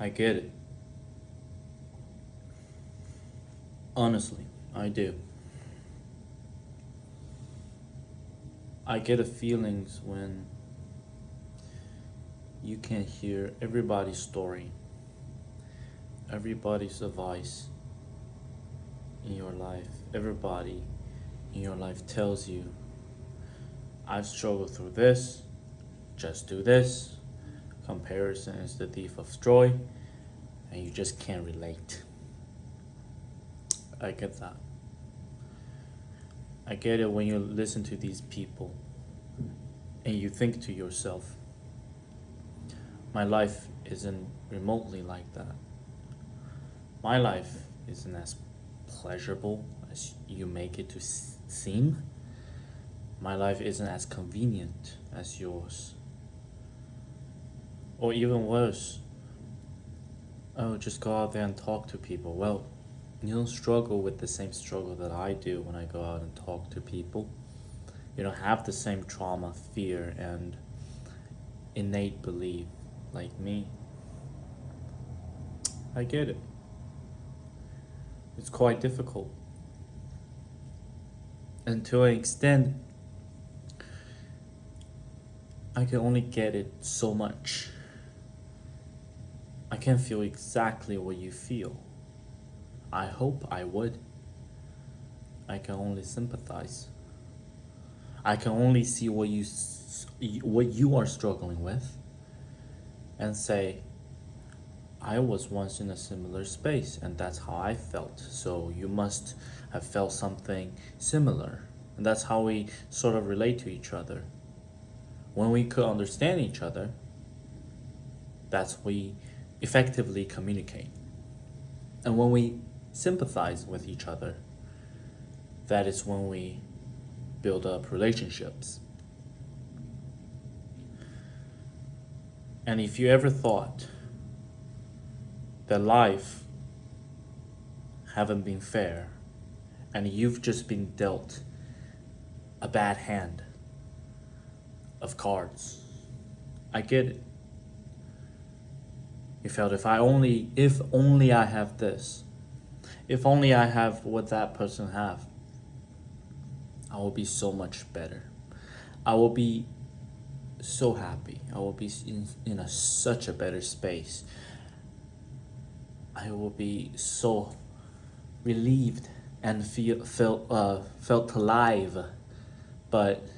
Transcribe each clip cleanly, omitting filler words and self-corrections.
I get it. Honestly, I do. I get the feelings when you can hear everybody's story, everybody's advice in your life. Everybody in your life tells you, I've struggled through this, just do this. Comparison is the thief of joy, and you just can't relate. I get that. I get it when you listen to these people and you think to yourself, my life isn't remotely like that. My life isn't as pleasurable as you make it to seem. My life isn't as convenient as yours. Or even worse, oh, just go out there and talk to people. Well, you don't struggle with the same struggle that I do when I go out and talk to people. You don't have the same trauma, fear, and innate belief like me. I get it. It's quite difficult. And to an extent, I can only get it so much. I can't feel exactly what you feel. I hope I would. I can only sympathize. I can only see what you are struggling with and say, I was once in a similar space and that's how I felt. So you must have felt something similar. And that's how we sort of relate to each other. When we could understand each other, that's when we effectively communicate. And when we sympathize with each other, that is when we build up relationships. And if you ever thought that life haven't been fair and you've just been dealt a bad hand of cards, I get it. You felt if only I have this, if only I have what that person have, I will be so much better. I will be so happy. I will be in such a better space. I will be so relieved and felt alive. But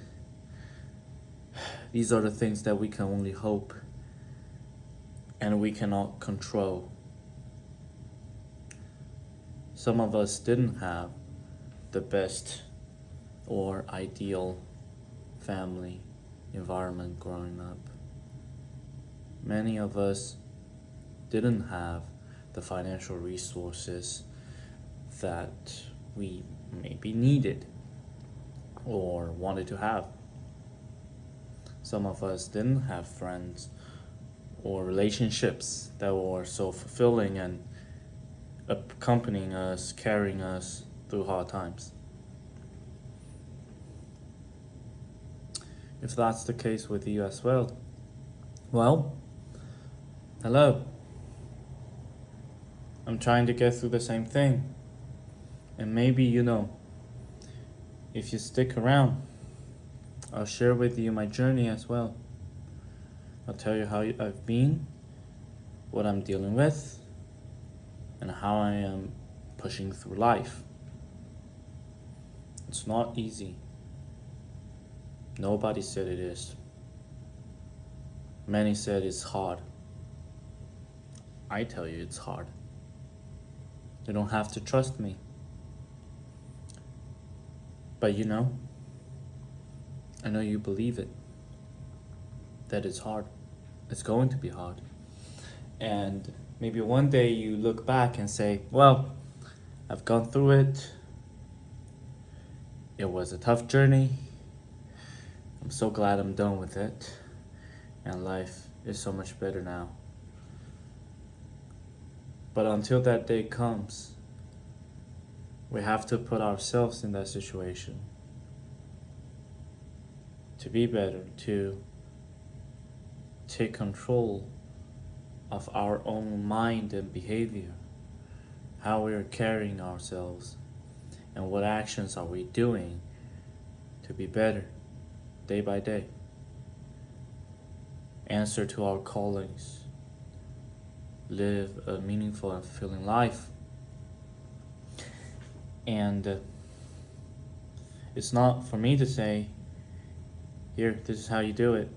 these are the things that we can only hope and we cannot control. Some of us didn't have the best or ideal family environment growing up. Many of us didn't have the financial resources that we maybe needed or wanted to have. Some of us didn't have friends or relationships that were so fulfilling and accompanying us, carrying us through hard times. If that's the case with you as well, hello. I'm trying to get through the same thing. And maybe, if you stick around, I'll share with you my journey as well. I'll tell you how I've been, what I'm dealing with, and how I am pushing through life. It's not easy. Nobody said it is. Many said it's hard. I tell you it's hard. You don't have to trust me. But I know you believe it. That it's hard. It's going to be hard. And maybe one day you look back and say, well, I've gone through it. It was a tough journey. I'm so glad I'm done with it. And life is so much better now. But until that day comes, we have to put ourselves in that situation to be better, to take control of our own mind and behavior, how we are carrying ourselves, and what actions are we doing to be better day by day. Answer to our callings, live a meaningful and fulfilling life. And it's not for me to say, here, this is how you do it.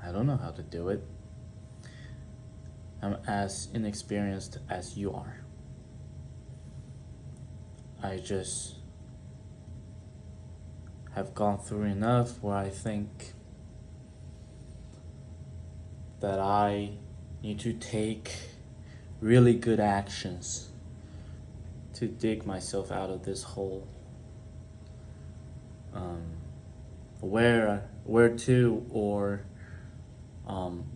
I don't know how to do it. I'm as inexperienced as you are. I just have gone through enough where I think that I need to take really good actions to dig myself out of this hole. Where to, or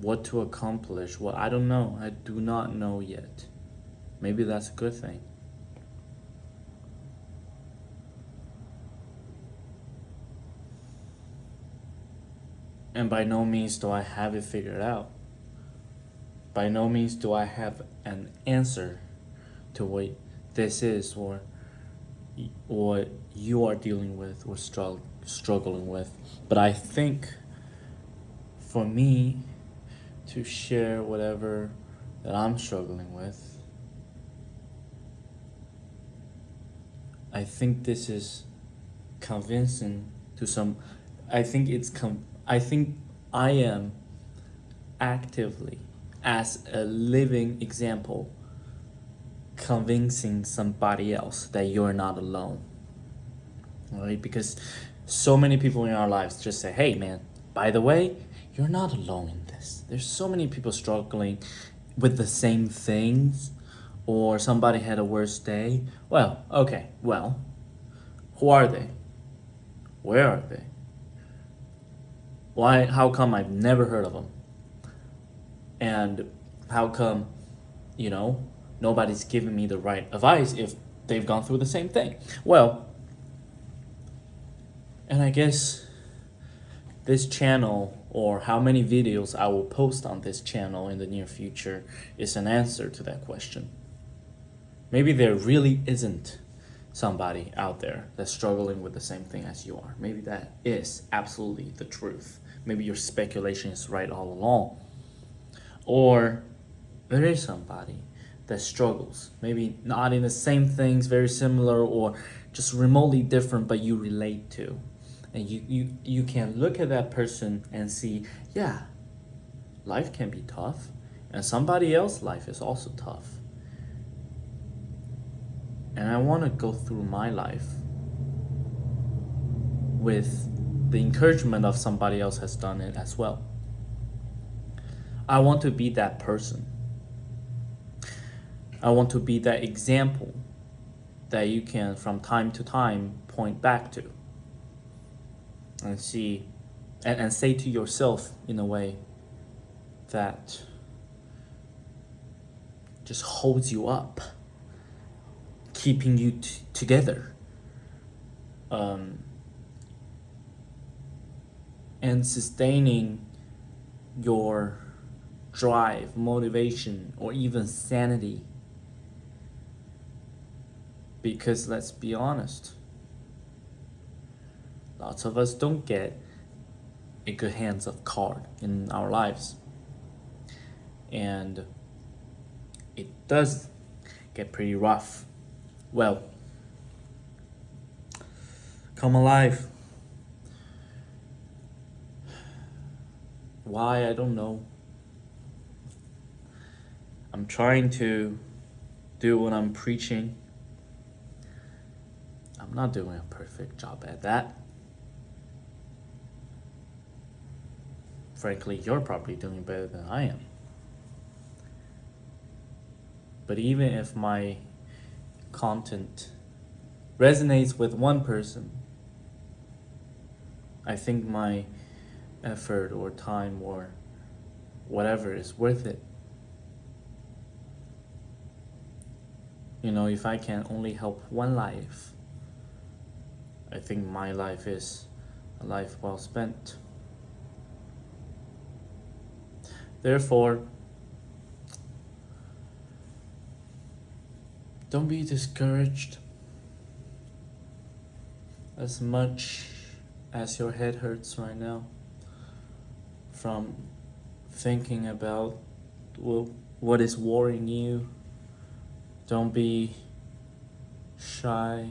what to accomplish. Well, I don't know. I do not know yet. Maybe that's a good thing. And by no means do I have it figured out. By no means do I have an answer to what this is, or what you are dealing with or struggling with. But I think for me to share whatever that I'm struggling with, I think this is convincing to some. I think I am actively, as a living example, convincing somebody else that you're not alone. Right? Because so many people in our lives just say, hey man, by the way, you're not alone in this. There's so many people struggling with the same things, or somebody had a worse day. Well, okay, well, who are they? Where are they? Why? How come I've never heard of them? And how come, nobody's giving me the right advice if they've gone through the same thing? Well, and I guess this channel, or how many videos I will post on this channel in the near future, is an answer to that question. Maybe there really isn't somebody out there that's struggling with the same thing as you are. Maybe that is absolutely the truth. Maybe your speculation is right all along. Or there is somebody that struggles, maybe not in the same things, very similar, or just remotely different, but you relate to. And you can look at that person and see, yeah, life can be tough, and somebody else's life is also tough. And I want to go through my life with the encouragement of somebody else has done it as well. I want to be that person. I want to be that example that you can from time to time point back to and see and say to yourself in a way that just holds you up, keeping you together, and sustaining your drive, motivation, or even sanity. Because let's be honest, lots of us don't get a good hands of card in our lives. And it does get pretty rough. Well, come alive. Why? I don't know. I'm trying to do what I'm preaching. I'm not doing a perfect job at that. Frankly, you're probably doing better than I am. But even if my content resonates with one person, I think my effort or time or whatever is worth it. If I can only help one life, I think my life is a life well spent. Therefore, Don't be discouraged as much as your head hurts right now from thinking about what is worrying you. Don't be shy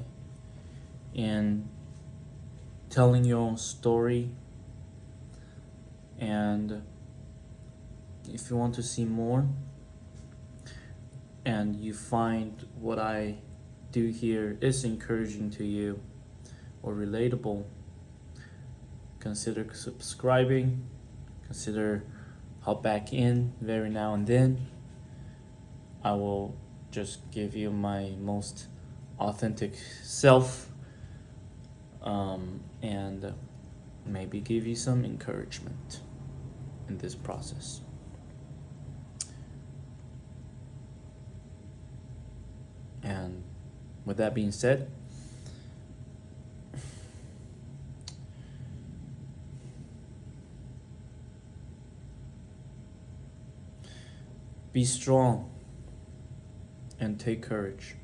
in telling your own story. And if you want to see more and you find what I do here is encouraging to you or relatable, consider subscribing, consider hop back in very now and then. I will just give you my most authentic self, and maybe give you some encouragement in this process. And with that being said, be strong and take courage.